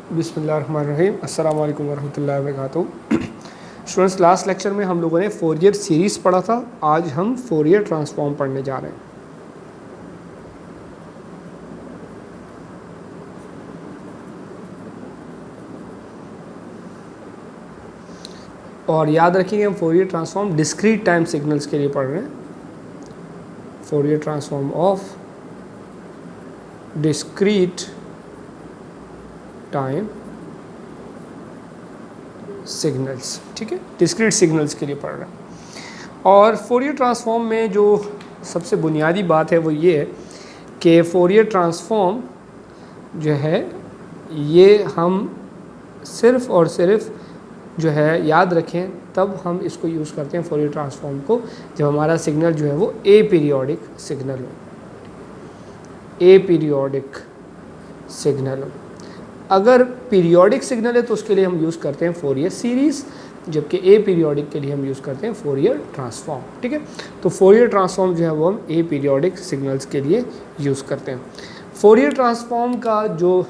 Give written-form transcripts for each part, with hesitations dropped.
बिस्मिल्लाहिर्रहमानिर्रहीम, अस्सलाम वालेकुम वरहमतुल्लाहि वबरकातुहू। स्टूडेंट्स, लास्ट लेक्चर में हम लोगों ने फोरियर सीरीज़ पढ़ा था। आज हम फोरियर ट्रांसफॉर्म पढ़ने जा रहे हैं। और याद रखिएगा, हम Fourier transform discrete time signals के लिए पढ़ रहे हैं। Fourier transform of discrete time signals, ठीक है, डिस्क्रीट सिग्नल्स के लिए पढ़ रहे हैं। और फोरियर ट्रांसफॉर्म में जो सबसे बुनियादी बात है वो ये है कि फोरियर ट्रांसफॉर्म जो है ये हम सिर्फ़ और सिर्फ जो है याद रखें तब हम इसको यूज़ करते हैं फोरियर ट्रांसफॉर्म को जब हमारा सिग्नल जो है वो ए पीरियोडिक सिग्नल हो, ए पीरियोडिक सिग्नल हो। अगर पीरियोडिक सिग्नल है तो उसके लिए हम यूज़ करते हैं फोरियर सीरीज़, जबकि ए पीरियोडिक के लिए हम यूज़ करते हैं फोरियर ट्रांसफॉर्म, ठीक है। तो फोरियर ट्रांसफॉर्म जो है वो हम ए पीरियोडिक सिग्नल्स के लिए यूज़ करते हैं। फोरियर ट्रांसफॉर्म का जो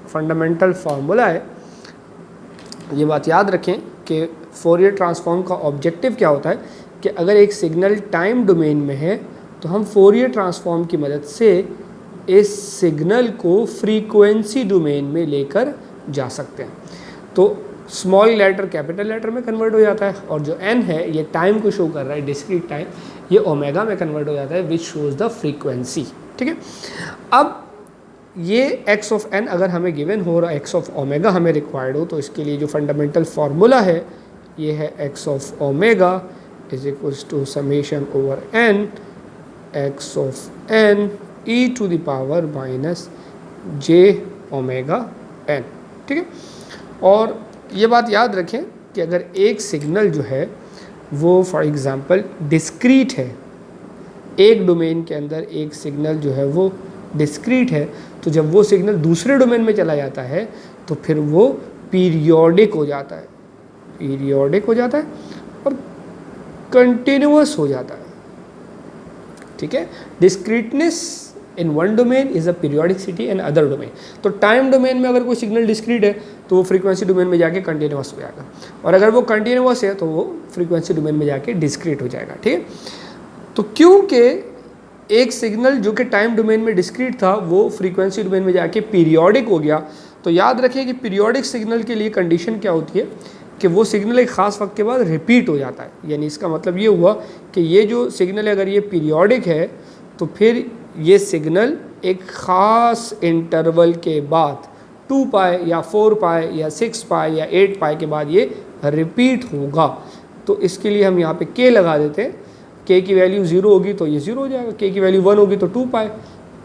फंडामेंटल फार्मूला है, ये बात याद रखें कि फोरियर ट्रांसफॉर्म का ऑब्जेक्टिव क्या होता है कि अगर एक सिग्नल टाइम डोमेन में है तो हम फोरियर ट्रांसफॉर्म की मदद से इस सिग्नल को फ्रीक्वेंसी डोमेन में लेकर जा सकते हैं। तो स्मॉल लेटर कैपिटल लेटर में कन्वर्ट हो जाता है और जो n है ये टाइम को शो कर रहा है, डिस्क्रीट टाइम, ये ओमेगा में कन्वर्ट हो जाता है विच शोज़ द फ्रीक्वेंसी, ठीक है। अब ये x ऑफ n अगर हमें गिवन हो रहा है, x ऑफ ओमेगा हमें रिक्वायर्ड हो, तो इसके लिए जो फंडामेंटल फार्मूला है ये है x of omega is equals to summation over n x of n e to the power minus j omega n, ठीक है। और ये बात याद रखें कि अगर एक सिग्नल जो है वो फॉर एग्ज़ाम्पल डिस्क्रीट है, एक डोमेन के अंदर एक सिग्नल जो है वो डिस्क्रीट है, तो जब वो सिग्नल दूसरे डोमेन में चला जाता है तो फिर वो पीरियोडिक हो जाता है, पीरियोडिक हो जाता है और कंटिन्यूअस हो जाता है, ठीक है। Discreteness in one domain is a periodicity in other domain. तो टाइम डोमेन में अगर कोई सिग्नल डिस्क्रीट है तो वो फ्रीक्वेंसी डोमेन में जाके कंटिन्यूअस हो जाएगा, और अगर वो कंटिन्यूअस है तो वो फ्रीक्वेंसी डोमेन में जाके डिस्क्रीट हो जाएगा, ठीक है। तो क्योंकि एक सिग्नल जो कि टाइम डोमेन में डिस्क्रीट था वो फ्रीक्वेंसी डोमेन में जाके पीरियोडिक हो गया, तो याद रखें कि पीरियोडिक सिग्नल के लिए कंडीशन क्या होती है कि वो सिग्नल एक ख़ास वक्त के बाद रिपीट हो जाता है। यानी इसका मतलब ये हुआ कि ये जो सिग्नल है अगर ये पीरियोडिक है तो फिर ये सिग्नल एक ख़ास इंटरवल के बाद 2 पाई या 4 पाई या 6 पाई या 8 पाई के बाद ये रिपीट होगा। तो इसके लिए हम यहाँ पे k लगा देते हैं। k की वैल्यू 0 होगी तो ये 0 हो जाएगा, k की वैल्यू 1 होगी तो 2 पाई,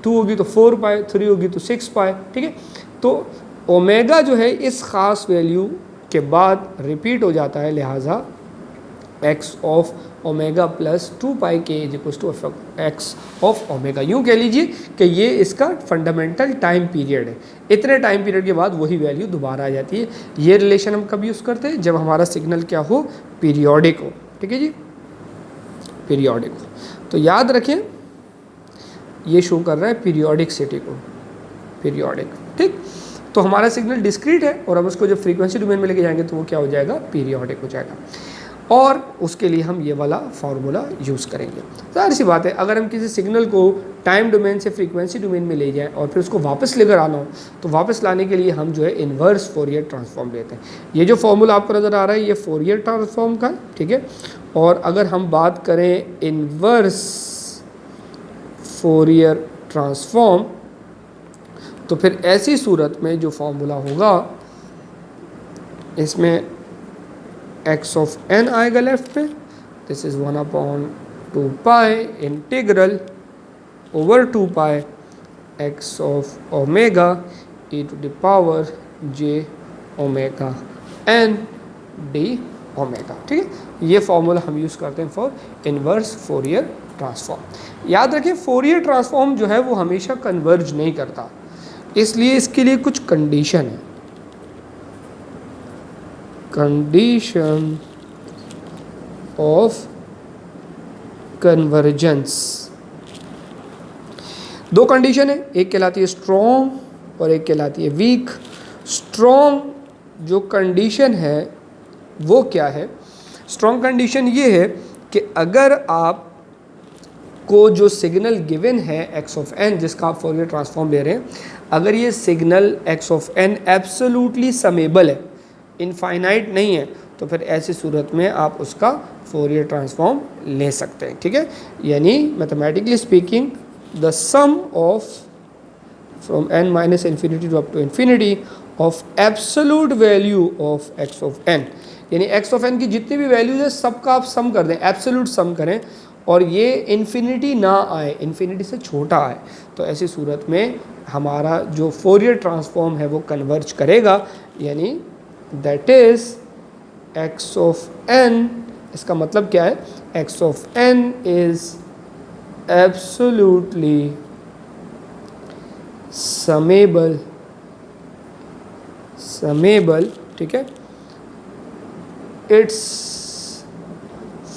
2 होगी तो 4 पाई, 3 होगी तो 6 पाई, ठीक है। तो ओमेगा जो है इस ख़ास वैल्यू के बाद रिपीट हो जाता है, लिहाजा x of omega plus 2 pi k is equals to x of omega. यूँ कह लीजिए कि ये इसका फंडामेंटल टाइम पीरियड है। इतने टाइम पीरियड के बाद वही वैल्यू दोबारा आ जाती है। ये रिलेशन हम कब यूज़ करते हैं? जब हमारा सिग्नल क्या हो, पीरियोडिक हो, ठीक है जी, पीरियोडिक हो। तो याद रखें ये शो कर रहा है पीरियोडिकसिटी को, पीरियोडिक, ठीक। तो हमारा सिग्नल डिस्क्रीट है और हम उसको जब फ्रीक्वेंसी डोमेन में लेके जाएंगे तो वो क्या हो जाएगा, पीरियोडिक हो जाएगा। और उसके लिए हम ये वाला फार्मूला यूज़ करेंगे। ज़ाहिर सी बात है, अगर हम किसी सिग्नल को टाइम डोमेन से फ्रीक्वेंसी डोमेन में ले जाएं और फिर उसको वापस लेकर आना हो तो वापस लाने के लिए हम जो है इन्वर्स फोरियर ट्रांसफॉर्म लेते हैं। ये जो फार्मूला आपको नज़र आ रहा है ये फोरियर ट्रांसफॉर्म का, ठीक है। और अगर हम बात करें इन्वर्स फोरियर ट्रांसफॉर्म तो फिर ऐसी सूरत में जो फार्मूला होगा इसमें x ऑफ n आएगा लेफ्ट पे, this is 1/2 pi integral over 2 pi x of omega e to the power j omega n d omega, ठीक है। ये फार्मूला हम यूज़ करते हैं फॉर इन्वर्स फोरियर ट्रांसफॉर्म। याद रखें फोरियर ट्रांसफॉर्म जो है वो हमेशा कन्वर्ज नहीं करता, इसलिए इसके लिए कुछ कंडीशन है। कंडीशन ऑफ कन्वर्जेंस, दो कंडीशन है, एक कहलाती है स्ट्रॉन्ग और एक कहलाती है वीक। स्ट्रॉन्ग जो कंडीशन है वो क्या है? स्ट्रॉन्ग कंडीशन ये है कि अगर आप को जो सिग्नल गिवन है x ऑफ n जिसका आप फोरियर ट्रांसफॉर्म ले रहे हैं, अगर ये signal x of n absolutely summable है, इनफाइनाइट नहीं है, तो फिर ऐसी सूरत में आप उसका फोरियर ट्रांसफॉर्म ले सकते हैं। ठीक है, यानी mathematically speaking the sum of from n minus infinity to up to infinity of absolute value of x of n, यानी x ऑफ n की जितनी भी वैल्यूज है सबका आप सम कर दें, एब्सोल्यूट सम करें, और ये इन्फिनिटी ना आए, इन्फिनिटी से छोटा आए, तो ऐसी सूरत में हमारा जो फोरियर ट्रांसफॉर्म है वो कन्वर्ज करेगा, यानी that is x of n, इसका मतलब क्या है? x of n is absolutely summable, ठीक है, its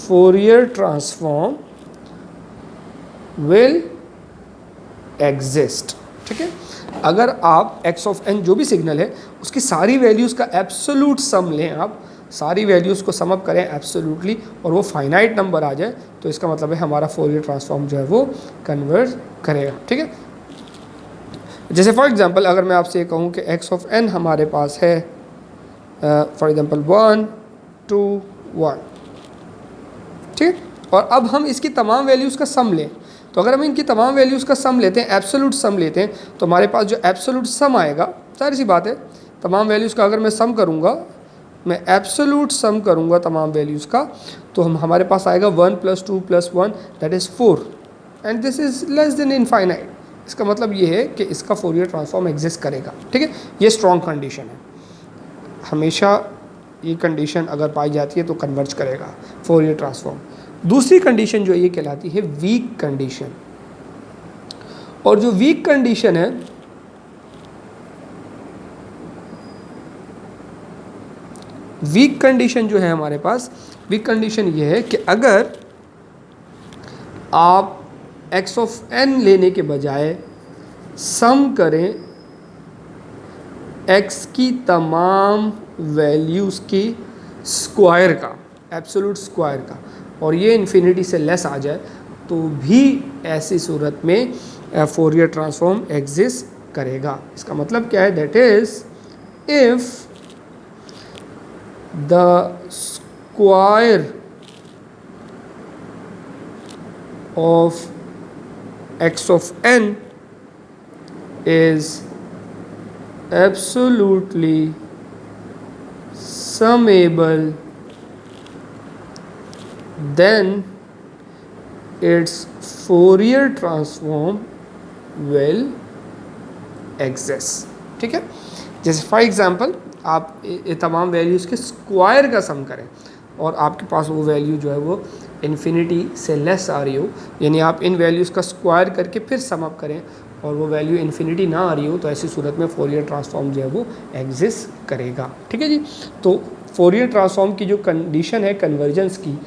Fourier transform will exist. ठीक है, अगर आप x ऑफ n जो भी सिग्नल है उसकी सारी वैल्यूज़ का एब्सोल्यूट सम लें, आप सारी वैल्यूज़ को सम अप करें एब्सोल्युटली और वो फाइनाइट नंबर आ जाए, तो इसका मतलब है हमारा फोरियर ट्रांसफॉर्म जो है वो कन्वर्ज करेगा। ठीक है, जैसे फॉर एग्जांपल अगर मैं आपसे ये कहूँ कि x ऑफ n हमारे पास है फॉर एग्जांपल 1 2 1, ठीक है, और अब हम इसकी तमाम वैल्यूज़ का सम लें, तो अगर हम इनकी तमाम वैल्यूज़ का सम लेते हैं, एब्सोल्यूट सम लेते हैं, तो हमारे पास जो एब्सोल्यूट सम आएगा, सारी सी बात है, तमाम वैल्यूज़ का अगर मैं सम करूँगा, मैं एब्सोल्यूट सम करूँगा तमाम वैल्यूज़ का, तो हमारे पास आएगा 1 + 2 + 1 that is 4 and this is less than infinite. इसका मतलब ये है कि इसका फोरियर ट्रांसफॉर्म एग्जिस्ट करेगा। ठीक है, ये स्ट्रॉन्ग कंडीशन है, हमेशा ये कंडीशन अगर पाई जाती है तो कन्वर्ज करेगा फोरियर ट्रांसफॉर्म। दूसरी कंडीशन जो ये कहलाती है वीक कंडीशन, और जो वीक कंडीशन है वीक कंडीशन जो है हमारे पास, वीक कंडीशन ये है कि अगर आप x ऑफ n लेने के बजाय सम करें x की तमाम वैल्यूज़ की स्क्वायर का, एब्सोल्यूट स्क्वायर का, और ये इन्फिनिटी से लेस आ जाए, तो भी ऐसी सूरत में फोरियर ट्रांसफॉर्म एग्जिस्ट करेगा। इसका मतलब क्या है? That is if the square of x of n is absolutely summable, then its Fourier transform will exist। ठीक है, जैसे फॉर एग्जांपल आप ये तमाम वैल्यूज़ के स्क्वायर का सम करें और आपके पास वो वैल्यू जो है वो इन्फिनिटी से लेस आ रही हो, यानी आप इन वैल्यूज़ का स्क्वायर करके फिर सम अप करें और वो वैल्यू इन्फिनिटी ना आ रही हो, तो ऐसी सूरत में फोरियर ट्रांसफॉर्म जो है वो एग्जिस्ट करेगा। ठीक है जी, तो फोरियर ट्रांसफॉर्म की जो कंडीशन है कन्वर्जेंस की,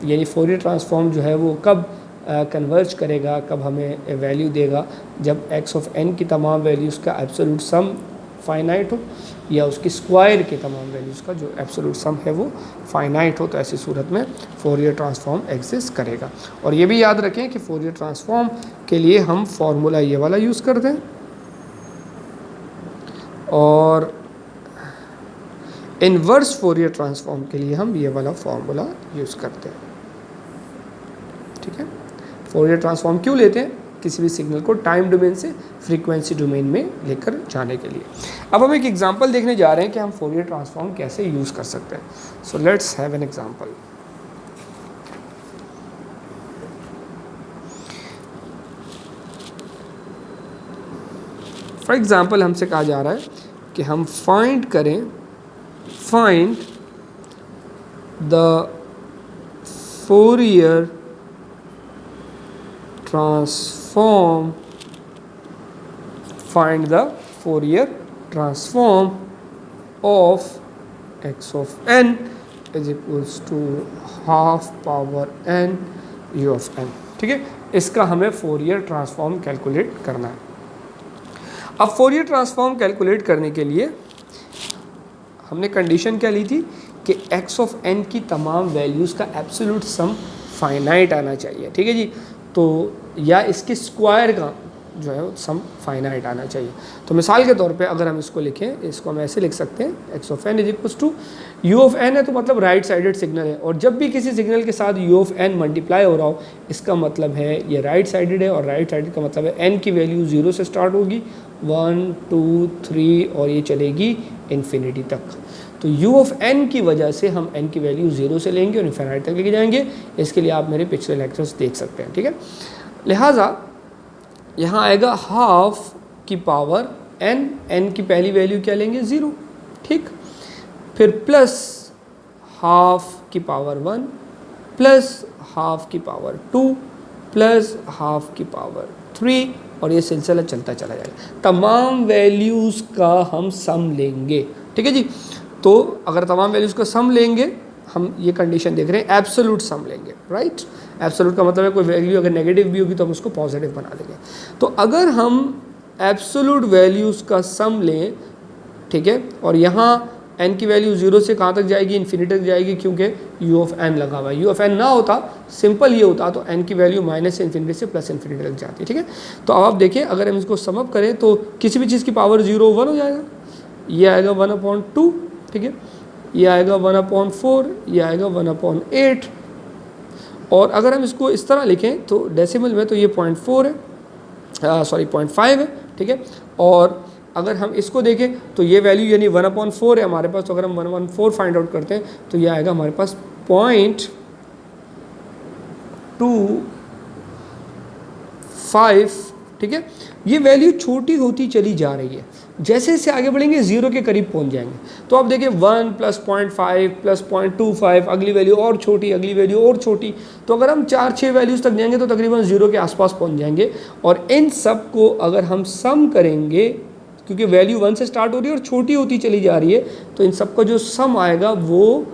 यानी फोरियर ट्रांसफॉर्म जो है वो कब कन्वर्ज करेगा, कब हमें वैल्यू देगा, जब x ऑफ n की तमाम वैल्यूज़ का एब्सोल्यूट सम फाइनाइट हो या उसकी स्क्वायर के तमाम वैल्यूज़ का जो एब्सोल्यूट सम है वो फाइनाइट हो, तो ऐसी सूरत में फोरियर ट्रांसफॉर्म एग्जिस्ट करेगा। और ये भी याद रखें कि फोरियर ट्रांसफॉर्म के लिए हम फार्मूला ये वाला यूज़ करते हैं और इन्वर्स फोरियर ट्रांसफॉर्म के लिए हम ये वाला फार्मूला यूज़ करते हैं। ठीक है, फोरियर ट्रांसफॉर्म क्यों लेते हैं? किसी भी सिग्नल को टाइम डोमेन से फ्रीक्वेंसी डोमेन में लेकर जाने के लिए। अब हम एक एग्जांपल देखने जा रहे हैं कि हम फोरियर ट्रांसफॉर्म कैसे यूज़ कर सकते हैं। So let's have an example. For example हमसे कहा जा रहा है कि हम find the Fourier transform of x of n is equals to half power n u of n। ठीक है, इसका हमें फोरियर ट्रांसफॉर्म कैलकुलेट करना है। अब फोरियर ट्रांसफॉर्म कैलकुलेट करने के लिए हमने कंडीशन क्या ली थी कि x ऑफ n की तमाम वैल्यूज़ का एब्सोल्यूट सम फाइनाइट आना चाहिए, ठीक है जी। तो या इसके स्क्वायर का जो है सम फाइनाइट आना चाहिए। तो मिसाल के तौर पे अगर हम इसको लिखें, इसको हम ऐसे लिख सकते हैं x of n is equals to u of n है तो मतलब राइट साइडेड सिग्नल है, और जब भी किसी सिग्नल के साथ u ऑफ n मल्टीप्लाई हो रहा हो इसका मतलब है ये राइट साइडेड है, और राइट साइडेड का मतलब है n की वैल्यू 0 से स्टार्ट होगी 1 2 3 और ये चलेगी इन्फिनिटी तक। तो u ऑफ n की वजह से हम n की वैल्यू 0 से लेंगे और इन्फिनिटी तक लेके जाएंगे। इसके लिए आप मेरे पिछले लेक्चर्स देख सकते हैं, ठीक है। लिहाजा यहाँ आएगा हाफ की पावर n की पहली वैल्यू क्या लेंगे 0, ठीक। फिर प्लस हाफ की पावर 1 प्लस हाफ की पावर 2 प्लस हाफ की पावर 3 और ये सिलसिला चलता चला जाएगा। तमाम वैल्यूज़ का हम सम लेंगे, ठीक है जी। तो अगर तमाम वैल्यूज़ का सम लेंगे, हम ये कंडीशन देख रहे हैं एब्सोल्यूट सम लेंगे, राइट। एब्सोल्यूट का मतलब है कोई वैल्यू अगर नेगेटिव भी होगी तो हम उसको पॉजिटिव बना देंगे। तो अगर हम एब्सोल्यूट वैल्यूज़ का सम लें, ठीक है, और यहाँ n की वैल्यू 0 से कहाँ तक जाएगी, इन्फिनिटी तक जाएगी, क्योंकि u ऑफ n लगा हुआ है। u ऑफ n ना होता, सिंपल ये होता तो n की वैल्यू माइनस से इन्फिनिटी से प्लस इन्फिनिटी तक जाती है, ठीक है। तो अब आप देखिए अगर हम इसको सम अप करें तो किसी भी चीज़ की पावर 0 1 हो जाएगा, ये आएगा 1/2, ठीक है, ये आएगा 1/4, ये आएगा 1/8। और अगर हम इसको इस तरह लिखें तो डेसिमल में तो ये 0.4 है, सॉरी 0.5 है, ठीक है। और अगर हम इसको देखें तो ये वैल्यू यानी 1/4 है हमारे पास। तो अगर हम 1/4 फाइंड आउट करते हैं तो ये आएगा हमारे पास 0.25, ठीक है। ये वैल्यू छोटी होती चली जा रही है, जैसे जैसे आगे बढ़ेंगे 0 के करीब पहुंच जाएंगे। तो आप देखिए 1 प्लस 0.5 प्लस 0.25, अगली वैल्यू और छोटी, अगली वैल्यू और छोटी। तो अगर हम 4-6 वैल्यूज़ तक जाएंगे तो तकरीबन 0 के आसपास पहुंच जाएंगे। और इन सब को अगर हम सम करेंगे, क्योंकि वैल्यू 1 से स्टार्ट हो रही है और छोटी होती चली जा रही है, तो इन सब का जो सम आएगा वो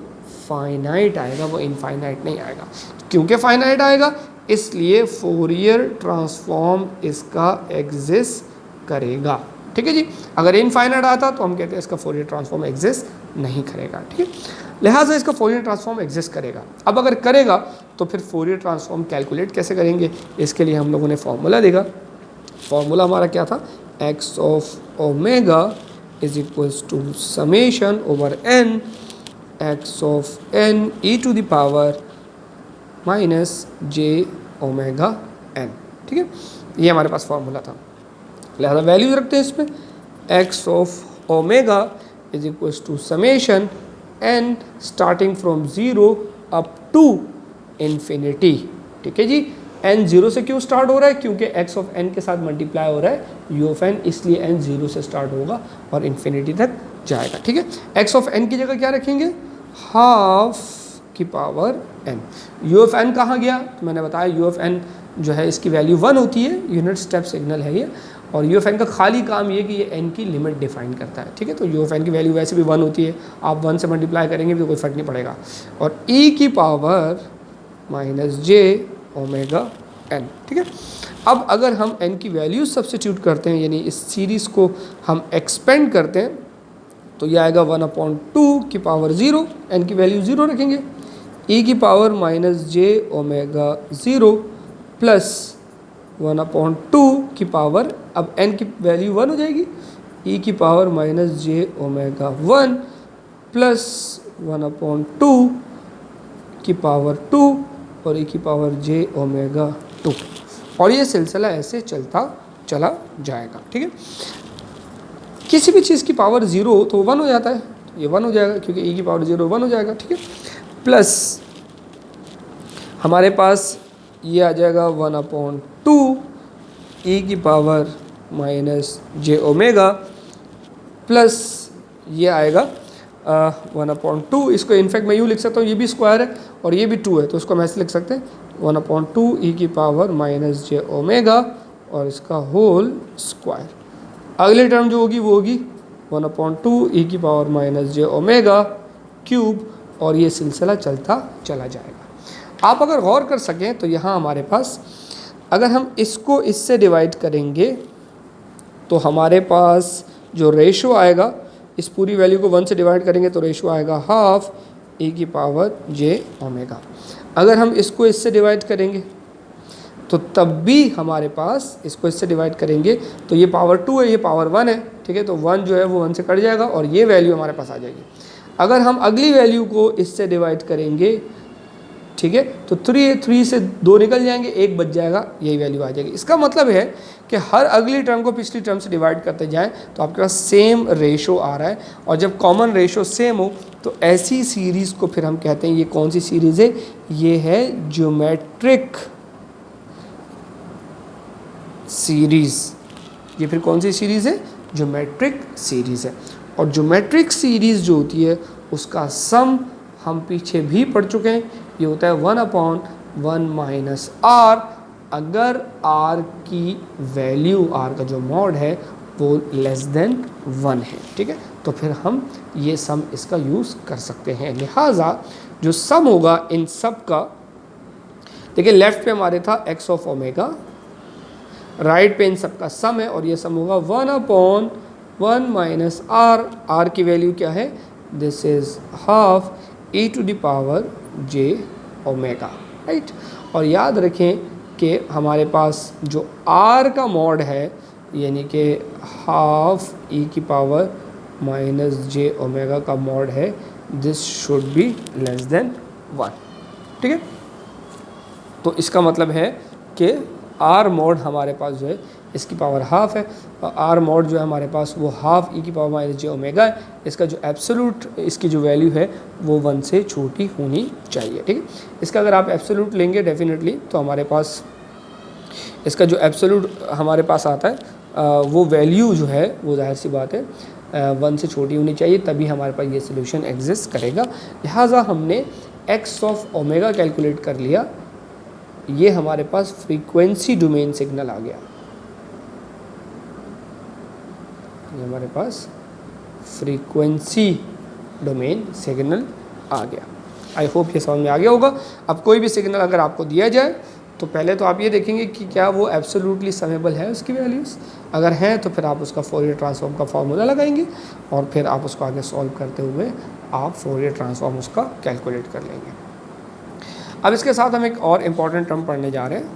फाइनाइट आएगा, वो इनफाइनाइट नहीं आएगा। क्योंकि फाइनाइट आएगा इसलिए फोरियर ट्रांसफॉर्म इसका एग्जिस्ट करेगा, ठीक है जी। अगर इनफाइनाइट आता तो हम कहते हैं इसका फोरियर ट्रांसफॉर्म एग्जिस्ट नहीं करेगा, ठीक है। लिहाजा इसका फोरियर ट्रांसफॉर्म एग्जिस्ट करेगा। अब अगर करेगा तो फिर फोरियर ट्रांसफॉर्म कैलकुलेट कैसे करेंगे, इसके लिए हम लोगों ने फॉर्मूला देखा। फॉर्मूला हमारा क्या था, x of omega is equals to summation over n x of n e to the power minus j omega n, ठीक है। ये हमारे पास फॉर्मूला था। लिहाजा वैल्यूज रखते हैं इसमें, x of omega is equals to summation n starting from 0 up to infinity, ठीक है जी। n 0 से क्यों स्टार्ट हो रहा है, क्योंकि x ऑफ n के साथ मल्टीप्लाई हो रहा है u ऑफ n, इसलिए n 0 से स्टार्ट होगा और इन्फिनिटी तक जाएगा, ठीक है। x ऑफ n की जगह क्या रखेंगे, हाफ की power n। u of n कहाँ गया, तो मैंने बताया u ऑफ n जो है इसकी वैल्यू 1 होती है, यूनिट स्टेप सिग्नल है ये। और u ऑफ n का खाली काम ये कि ये n की लिमिट डिफाइन करता है, ठीक है। तो u ऑफ n की वैल्यू वैसे भी 1 होती है, आप 1 से मल्टीप्लाई करेंगे भी कोई फ़र्क नहीं पड़ेगा। और e की power minus j omega n, ठीक है। अब अगर हम n की वैल्यू सब्स्टिट्यूट करते हैं, यानी इस सीरीज़ को हम एक्सपेंड करते हैं, तो यह आएगा 1/2 की पावर 0, n की वैल्यू 0 रखेंगे, e की power minus j omega 0 plus 1/2 की पावर, अब n की वैल्यू 1 हो जाएगी, e की power minus j omega 1 plus 1/2 की पावर 2 और e की पावर j ओमेगा 2, और ये सिलसिला ऐसे चलता चला जाएगा, ठीक है। किसी भी चीज़ की पावर 0 हो तो 1 हो जाता है, ये 1 हो जाएगा क्योंकि e की पावर 0 1 हो जाएगा, ठीक है। प्लस हमारे पास ये आ जाएगा 1/2 e की power minus j omega plus ये आएगा 1/2, इसको इनफैक्ट मैं यूँ लिख सकता हूँ, ये भी स्क्वायर है और ये भी 2 है, तो उसको हम ऐसे लिख सकते हैं 1/2 e की पावर माइनस j ओमेगा और इसका होल स्क्वायर। अगली टर्म जो होगी वो होगी 1/2 e की power minus j omega cube, और ये सिलसिला चलता चला जाएगा। आप अगर गौर कर सकें तो यहाँ हमारे पास अगर हम इसको इससे डिवाइड करेंगे तो हमारे पास जो रेशो आएगा इस पूरी वैल्यू को 1 से डिवाइड करेंगे तो रेशियो आएगा हाफ e की पावर j ओमेगा। अगर हम इसको इससे डिवाइड करेंगे तो तब भी हमारे पास, इसको इससे डिवाइड करेंगे तो ये पावर 2 है, ये पावर 1 है, ठीक है, तो 1 जो है वो 1 से कट जाएगा और ये वैल्यू हमारे पास आ जाएगी। अगर हम अगली वैल्यू को इससे डिवाइड करेंगे, ठीक है, तो 3 से 2 निकल जाएंगे, 1 बच जाएगा, यही वैल्यू आ जाएगी। इसका मतलब है कि हर अगली टर्म को पिछली टर्म से डिवाइड करते जाएं तो आपके पास सेम रेशो आ रहा है, और जब कॉमन रेशो सेम हो तो ऐसी सीरीज़ को फिर हम कहते हैं, ये कौन सी सीरीज़ है, ये है ज्योमेट्रिक सीरीज़। ये फिर कौन सी सीरीज़ है, ज्योमेट्रिक सीरीज़ है। और ज्योमेट्रिक सीरीज़ जो होती है उसका सम हम पीछे भी पढ़ चुके हैं, ये होता है 1/1 माइनस आर, अगर आर की वैल्यू, आर का जो मॉड है वो लेस देन 1 है, ठीक है, तो फिर हम ये सम इसका यूज़ कर सकते हैं। लिहाजा जो सम होगा इन सब का, देखिए लेफ्ट पे हमारे था x ऑफ ओमेगा, राइट पे इन सब का सम है, और ये सम होगा 1/1 माइनस आर। आर की वैल्यू क्या है, this is half e to the power j omega, right. और याद रखें कि हमारे पास जो r का मॉड है, यानी कि हाफ e की पावर माइनस j ओमेगा का मॉड है, this should be less than 1, ठीक है। तो इसका मतलब है कि r मॉड हमारे पास जो है इसकी पावर हाफ है, और r मॉड जो है हमारे पास वो हाफ e की पावर माइनस j ओमेगा है। इसका जो एब्सोल्यूट, इसकी जो वैल्यू है वो 1 से छोटी होनी चाहिए, ठीक है। इसका अगर आप एब्सोल्यूट लेंगे डेफिनेटली तो हमारे पास इसका जो एब्सोल्यूट हमारे पास आता है वो वैल्यू जो है वो जाहिर सी बात है 1 से छोटी होनी चाहिए, तभी हमारे पास ये सोल्यूशन एग्जिस्ट करेगा। लिहाजा हमने x ऑफ ओमेगा कैलकुलेट कर लिया, ये हमारे पास फ्रीक्वेंसी डोमेन सिग्नल आ गया, ये हमारे पास फ्रीक्वेंसी डोमेन सिग्नल आ गया। आई होप ये समझ में आ गया होगा। अब कोई भी सिग्नल अगर आपको दिया जाए तो पहले तो आप ये देखेंगे कि क्या वो एब्सोल्युटली समेबल है उसकी वैल्यूज़, अगर हैं तो फिर आप उसका फोरियर ट्रांसफॉर्म का फार्मूला लगाएंगे और फिर आप उसको आगे सॉल्व करते हुए आप फोरियर ट्रांसफॉर्म उसका कैलकुलेट कर लेंगे। अब इसके साथ हम एक और इम्पॉर्टेंट टर्म पढ़ने जा रहे हैं।